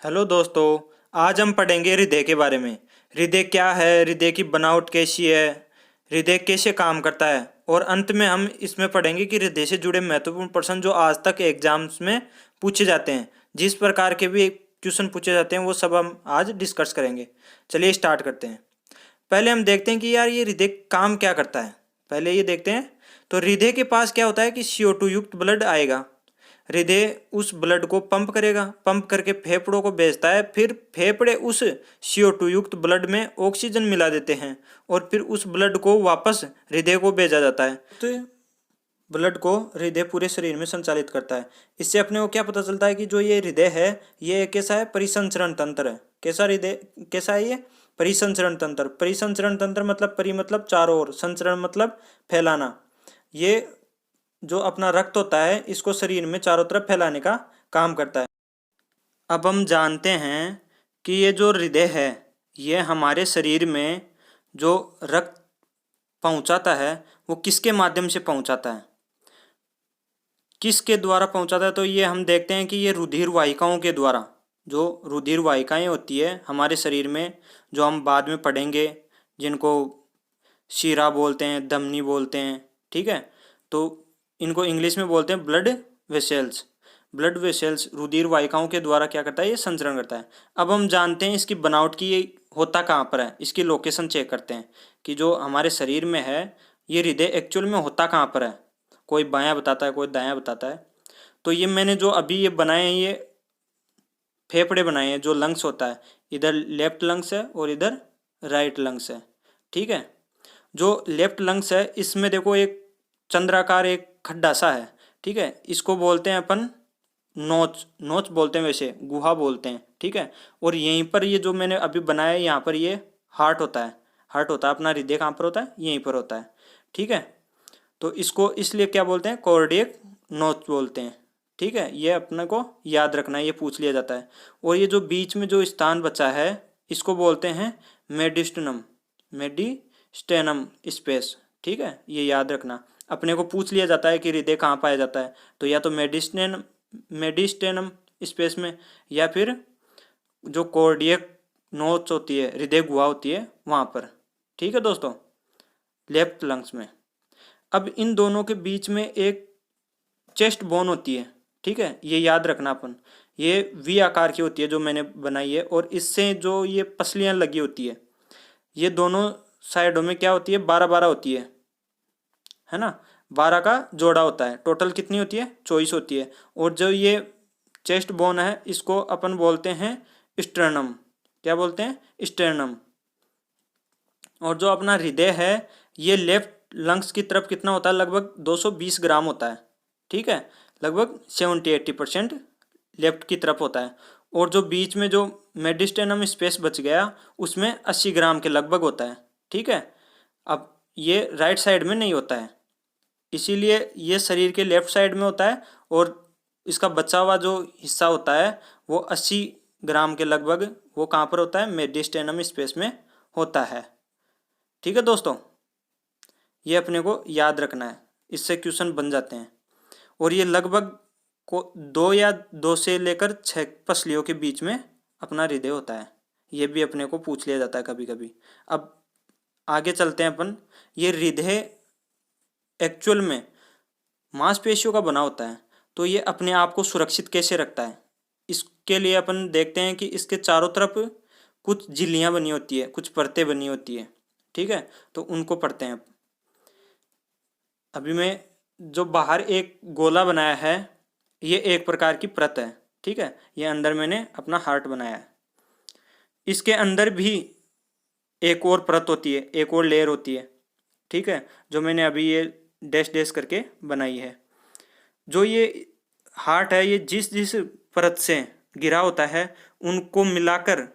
Hello दोस्तों। आज हम पढ़ेंगे हृदय के बारे में। हृदय क्या है, हृदय की बनावट कैसी है, हृदय कैसे काम करता है और अंत में हम इसमें पढ़ेंगे कि हृदय से जुड़े महत्वपूर्ण प्रश्न जो आज तक एग्जाम्स में पूछे जाते हैं, जिस प्रकार के भी क्वेश्चन पूछे जाते हैं वो सब हम आज डिस्कस करेंगे। चलिए स्टार्ट करते हैं। पहले हम देखते हैं कि यार ये हृदय काम क्या करता है। पहले ये देखते हैं। तो हृदय के पास क्या होता है कि CO2 युक्त ब्लड आएगा। हृदय उस ब्लड को पंप करेगा, पंप करके फेफड़ों को भेजता है, फिर फेफड़े उस CO2 युक्त ब्लड में ऑक्सीजन मिला देते हैं और फिर उस ब्लड को वापस हृदय को भेजा जाता है। तो ब्लड को हृदय पूरे शरीर में संचालित करता है। इससे अपने को क्या पता चलता है कि जो ये हृदय है ये कैसा है, परिसंचरण तंत्र है। कैसा हृदय, कैसा है ये, परिसंचरण तंत्र। परिसंचरण तंत्र मतलब परि मतलब चारों ओर, संचरण मतलब फैलाना। ये जो अपना रक्त होता है इसको शरीर में चारों तरफ फैलाने का काम करता है। अब हम जानते हैं कि ये जो हृदय है ये हमारे शरीर में जो रक्त पहुंचाता है वो किसके माध्यम से पहुंचाता है, किसके द्वारा पहुंचाता है। तो ये हम देखते हैं कि ये रुधिर वाहिकाओं के द्वारा, जो रुधिर वाहिकाएं होती है हमारे शरीर में, जो हम बाद में पढ़ेंगे, जिनको शिरा बोलते हैं, धमनी बोलते हैं, ठीक है। तो इनको इंग्लिश में बोलते हैं ब्लड वेसल्स। ब्लड वेसल्स रुधिर वाहिकाओं के द्वारा क्या करता है, ये संचरण करता है। अब हम जानते हैं इसकी बनावट की, ये होता कहाँ पर है, इसकी लोकेशन चेक करते हैं कि जो हमारे शरीर में है ये हृदय एक्चुअल में होता कहाँ पर है। कोई बायां बताता है, कोई दायां बताता है। तो ये मैंने जो अभी ये बनाए हैं ये फेफड़े बनाए हैं, जो लंग्स होता है, इधर लेफ्ट लंग्स है और इधर राइट लंग्स है, ठीक है। जो लेफ्ट लंग्स है इसमें देखो एक चंद्राकार एक खड्डा सा है, ठीक है। इसको बोलते हैं अपन नोच, नोच बोलते हैं, वैसे गुहा बोलते हैं, ठीक है। और यहीं पर ये जो मैंने अभी बनाया है यहाँ पर ये हार्ट होता है। हार्ट होता है अपना, हृदय कहाँ पर होता है, यहीं पर होता है, ठीक है। तो इसको इसलिए क्या बोलते हैं, कार्डियक नोच बोलते हैं, ठीक है। ये अपने को याद रखना है, ये पूछ लिया जाता है। और ये जो बीच में जो स्थान बचा है इसको बोलते हैं मेडिस्टनम, मेडिस्टेनम स्पेस, ठीक है। ये याद रखना, अपने को पूछ लिया जाता है कि हृदय कहाँ पाया जाता है, तो या तो मेडिस्टेनम स्पेस में, या फिर जो कार्डियक नोच होती है, हृदय गुहा होती है वहाँ पर, ठीक है दोस्तों, लेफ्ट लंग्स में। अब इन दोनों के बीच में एक चेस्ट बोन होती है, ठीक है। ये याद रखना अपन, ये वी आकार की होती है जो मैंने बनाई है, और इससे जो ये पसलियां लगी होती है ये दोनों साइडों में क्या होती है, 12-12 होती है ना। 12 का जोड़ा होता है, टोटल कितनी होती है, 24 होती है। और जो ये चेस्ट बोन है इसको अपन बोलते हैं स्टर्नम। क्या बोलते हैं, स्टर्नम। और जो अपना हृदय है ये लेफ्ट लंग्स की तरफ कितना होता है, लगभग 220 ग्राम होता है, ठीक है। लगभग 70-80% लेफ्ट की तरफ होता है। और जो बीच में जो मेडिस्टेनम स्पेस बच गया उसमें 80 ग्राम के लगभग होता है, ठीक है। अब ये राइट साइड में नहीं होता है, इसीलिए ये शरीर के लेफ्ट साइड में होता है, और इसका बचा हुआ जो हिस्सा होता है वो 80 ग्राम के लगभग, वो कहाँ पर होता है, मेडिस्टेनम स्पेस में होता है, ठीक है दोस्तों। ये अपने को याद रखना है, इससे क्वेश्चन बन जाते हैं। और ये लगभग को 2 से लेकर 6 पसलियों के बीच में अपना हृदय होता है। ये भी अपने को पूछ लिया जाता है कभी कभी। अब आगे चलते हैं अपन। ये हृदय एक्चुअल में मांसपेशियों का बना होता है, तो ये अपने आप को सुरक्षित कैसे रखता है, इसके लिए अपन देखते हैं कि इसके चारों तरफ कुछ झिल्लियाँ बनी होती है, कुछ परतें बनी होती है, ठीक है। तो उनको पढ़ते हैं। अभी मैं जो बाहर एक गोला बनाया है ये एक प्रकार की परत है, ठीक है। ये अंदर मैंने अपना हार्ट बनाया है, इसके अंदर भी एक और परत होती है, एक और लेयर होती है, ठीक है, जो मैंने अभी ये डैश डैश करके बनाई है। जो ये हार्ट है ये जिस जिस परत से घिरा होता है उनको मिलाकर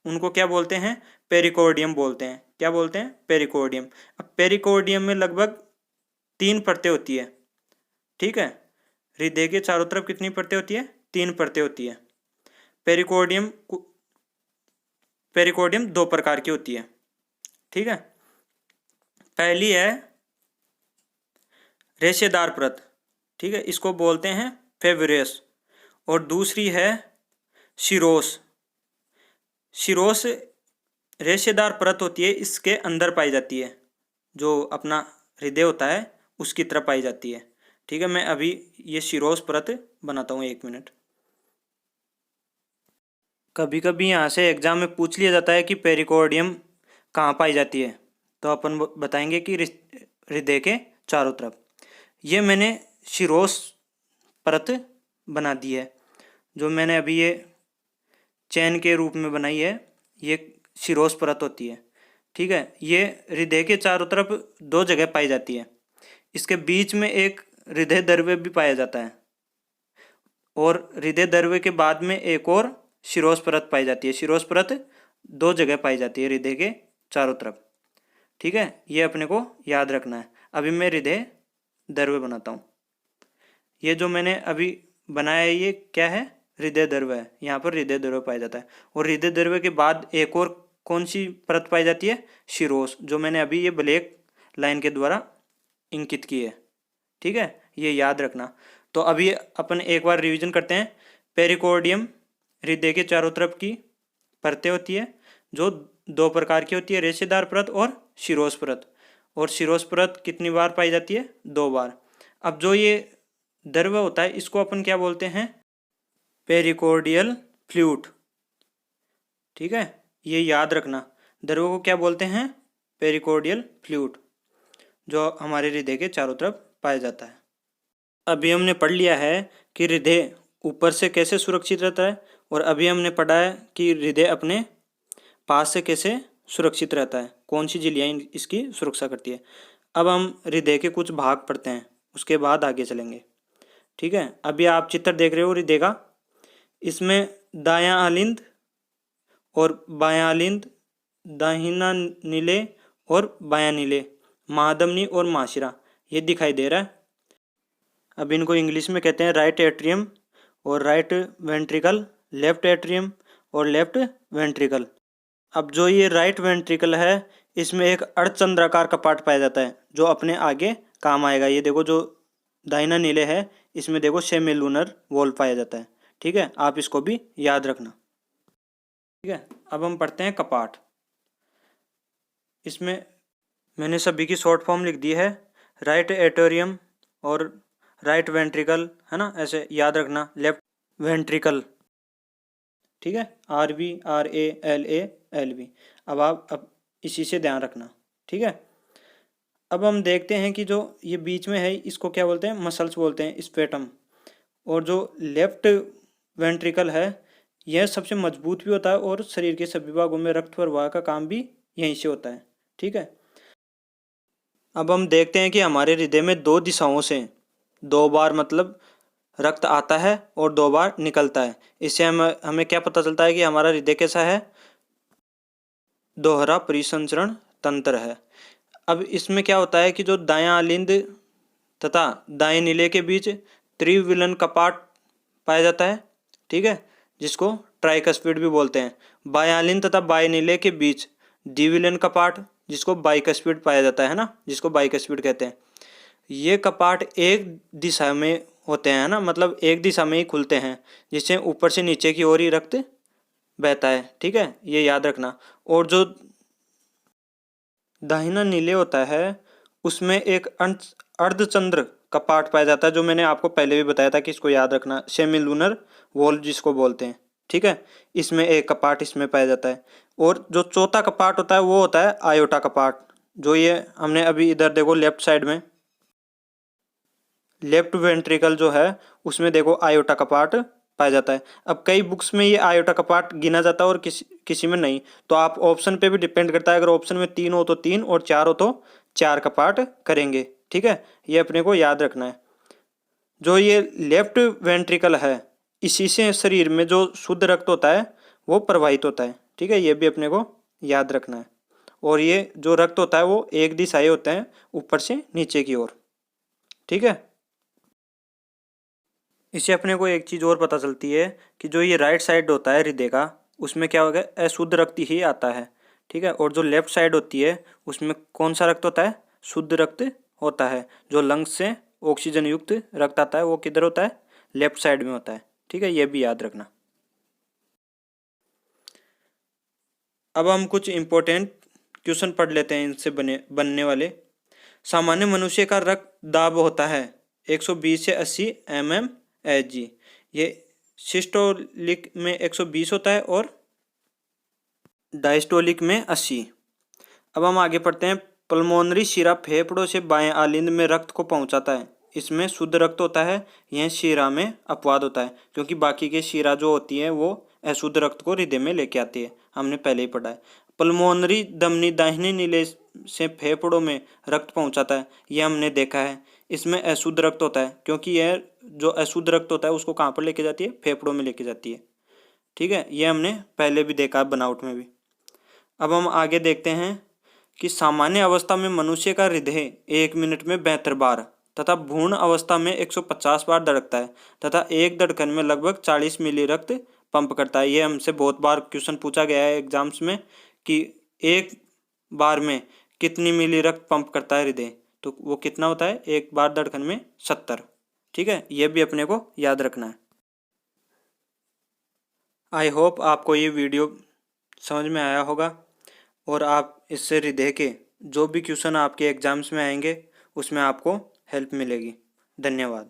उनको क्या बोलते हैं, पेरिकोर्डियम बोलते हैं। क्या बोलते हैं, पेरिकोर्डियम। अब पेरिकोर्डियम में लगभग 3 परतें होती है, ठीक है। हृदय के चारों तरफ कितनी परतें होती है, 3 परतें होती है। पेरिकोर्डियम पेरिकोर्डियम 2 प्रकार की होती है, ठीक है। पहली है रेशेदार परत, ठीक है, इसको बोलते हैं फेवरेस। और दूसरी है शिरोस। शिरोस रेशेदार परत होती है, इसके अंदर पाई जाती है, जो अपना हृदय होता है उसकी तरफ पाई जाती है। ठीक है, मैं अभी ये शिरोस परत बनाता हूँ, 1 मिनट। कभी कभी यहाँ से एग्जाम में पूछ लिया जाता है कि पेरिकोर्डियम कहाँ पाई जाती है, तो अपन बताएंगे कि हृदय के चारों तरफ। ये मैंने शिरोस परत बना दी है, जो मैंने अभी ये चैन के रूप में बनाई है, ये शिरोस परत होती है। ठीक है, ये हृदय के चारों तरफ 2 जगह पाई जाती है। इसके बीच में एक हृदय द्रव्य भी पाया जाता है, और हृदय द्रव्य के बाद में एक और शिरोस परत पाई जाती है। शिरोस परत 2 जगह पाई जाती है हृदय के चारों तरफ। ठीक है, ये अपने को याद रखना है। अभी मैं हृदय द्रव्य बनाता हूँ। ये जो मैंने अभी बनाया है, ये क्या है? हृदय द्रव्य है। यहाँ पर हृदय द्रव्य पाया जाता है, और हृदय द्रव्य के बाद एक और कौन सी परत पाई जाती है? शिरोस, जो मैंने अभी ये ब्लैक लाइन के द्वारा इंकित की है। ठीक है, ये याद रखना। तो अभी अपन एक बार रिवीजन करते हैं। पेरिकोर्डियम हृदय के चारों तरफ की परतें होती है, जो 2 प्रकार की होती है, रेशेदार परत और शिरोस परत। और शिरोस परत कितनी बार पाई जाती है? 2 बार। अब जो ये द्रव्य होता है, इसको अपन क्या बोलते हैं? पेरिकोर्डियल फ्लूइड। ठीक है, ये याद रखना। द्रव्य को क्या बोलते हैं? पेरिकोर्डियल फ्लूइड, जो हमारे हृदय के चारों तरफ पाया जाता है। अभी हमने पढ़ लिया है कि हृदय ऊपर से कैसे सुरक्षित रहता है, और अभी हमने पढ़ा है कि हृदय अपने पास से कैसे सुरक्षित रहता है, कौन सी झिल्लियाँ इसकी सुरक्षा करती है। अब हम हृदय के कुछ भाग पढ़ते हैं, उसके बाद आगे चलेंगे। ठीक है, अभी आप चित्र देख रहे हो हृदय का। इसमें दायां आलिंद और बायां आलिंद, दाहिना नीले और बायां नीले, महाधमनी और महाशिरा, ये दिखाई दे रहा है। अब इनको इंग्लिश में कहते हैं राइट एट्रियम और राइट वेंट्रिकल, लेफ्ट एट्रियम और लेफ्ट वेंट्रिकल। अब जो ये राइट वेंट्रिकल है, इसमें एक अर्धचंद्राकार कपाट पाया जाता है, जो अपने आगे काम आएगा। ये देखो, जो दाहिना नीले है, इसमें देखो सेमिलूनर वॉल्व पाया जाता है। ठीक है, आप इसको भी याद रखना। ठीक है, अब हम पढ़ते हैं कपाट। इसमें मैंने सभी की शॉर्ट फॉर्म लिख दी है, राइट एटोरियम और राइट वेंट्रिकल, है ना, ऐसे याद रखना। लेफ्ट वेंट्रिकल, ठीक है, RVRALALV। अब इसी से ध्यान रखना। ठीक है, अब हम देखते हैं कि जो ये बीच में है, इसको क्या बोलते हैं? मसल्स बोलते हैं, स्पेटम। और जो लेफ्ट वेंट्रिकल है, यह सबसे मजबूत भी होता है, और शरीर के सभी भागों में रक्त प्रवाह का काम भी यहीं से होता है। ठीक है, अब हम देखते हैं कि हमारे हृदय में 2 दिशाओं से 2 बार मतलब रक्त आता है और 2 बार निकलता है। इससे हमें क्या पता चलता है कि हमारा हृदय कैसा है? दोहरा परिसंचरण तंत्र है। अब इसमें क्या होता है कि जो दायां आलिंद तथा दाएं नीले के बीच त्रिविलन कपाट पाया जाता है। ठीक है, जिसको ट्राइकस्पिड भी बोलते हैं। बायां आलिंद तथा बाएं नीले के बीच द्विविलन कपाट, जिसको बाइकस्पिड पाया जाता है ना, जिसको बाइकस्पिड कहते हैं। ये कपाट एक दिशा में होते हैं ना, मतलब एक दिशा में ही खुलते हैं, जिससे ऊपर से नीचे की ओर ही रक्त बहता है। ठीक है, ये याद रखना। और जो दाहिना नीले होता है, उसमें एक अर्धचंद्र कपाट पाया जाता है, जो मैंने आपको पहले भी बताया था कि इसको याद रखना, सेमिलूनर वॉल्व जिसको बोलते हैं। ठीक है, इसमें एक कपाट इसमें पाया जाता है। और जो चौथा कपाट होता है, वो होता है आयोटा कपाट, जो ये हमने अभी इधर देखो लेफ्ट साइड में, लेफ्ट वेंट्रिकल जो है, उसमें देखो आयोटा कपाट पाया जाता है। अब कई बुक्स में ये आयोटा कपाट गिना जाता है और किसी में नहीं, तो आप ऑप्शन पे भी डिपेंड करता है। अगर ऑप्शन में 3 हो तो 3, और 4 हो तो 4 कपाट करेंगे। ठीक है, ये अपने को याद रखना है। जो ये लेफ्ट वेंट्रिकल है, इसी से शरीर में जो शुद्ध रक्त होता है वो प्रवाहित होता है। ठीक है, ये भी अपने को याद रखना है। और ये जो रक्त होता है वो एक दिशाएं होते हैं, ऊपर से नीचे की ओर। ठीक है, इससे अपने को एक चीज़ और पता चलती है कि जो ये राइट साइड होता है हृदय का, उसमें क्या होगा? अशुद्ध रक्त ही आता है। ठीक है, और जो लेफ्ट साइड होती है, उसमें कौन सा रक्त होता है? शुद्ध रक्त होता है। जो लंग्स से ऑक्सीजन युक्त रक्त आता है, वो किधर होता है? लेफ्ट साइड में होता है। ठीक है, ये भी याद रखना। अब हम कुछ इम्पोर्टेंट क्वेश्चन पढ़ लेते हैं इनसे बनने वाले। सामान्य मनुष्य का रक्त दाब होता है 120 से 80 mmHg। ये सिस्टोलिक में 120 होता है और डायस्टोलिक में 80। अब हम आगे पढ़ते हैं। पल्मोनरी शिरा फेफड़ों से बाएं आलिंद में रक्त को पहुंचाता है। इसमें शुद्ध रक्त होता है, यह शिरा में अपवाद होता है, क्योंकि बाकी के शिरा जो होती है वो अशुद्ध रक्त को हृदय में लेके आती है, हमने पहले ही पढ़ा है। पल्मोनरी धमनी दाहिने नीले से फेफड़ों में रक्त पहुंचाता है, यह हमने देखा है। इसमें अशुद्ध रक्त होता है, क्योंकि यह जो अशुद्ध रक्त होता है उसको कहाँ पर लेके जाती है? फेफड़ों में लेके जाती है। ठीक है, यह हमने पहले भी देखा है बनावट में भी। अब हम आगे देखते हैं कि सामान्य अवस्था में मनुष्य का हृदय 1 मिनट में 72 बार तथा भ्रूण अवस्था में 150 बार धड़कता है तथा एक धड़कन में लगभग 40 मिली रक्त पंप करता है। ये हमसे बहुत बार क्वेश्चन पूछा गया है एग्जाम्स में कि एक बार में कितनी मिली रक्त पंप करता है हृदय, तो वो कितना होता है? एक बार धड़कन में 70। ठीक है, ये भी अपने को याद रखना है। आई होप आपको ये वीडियो समझ में आया होगा और आप इससे हृदय के जो भी क्वेश्चन आपके एग्जाम्स में आएंगे उसमें आपको हेल्प मिलेगी। धन्यवाद।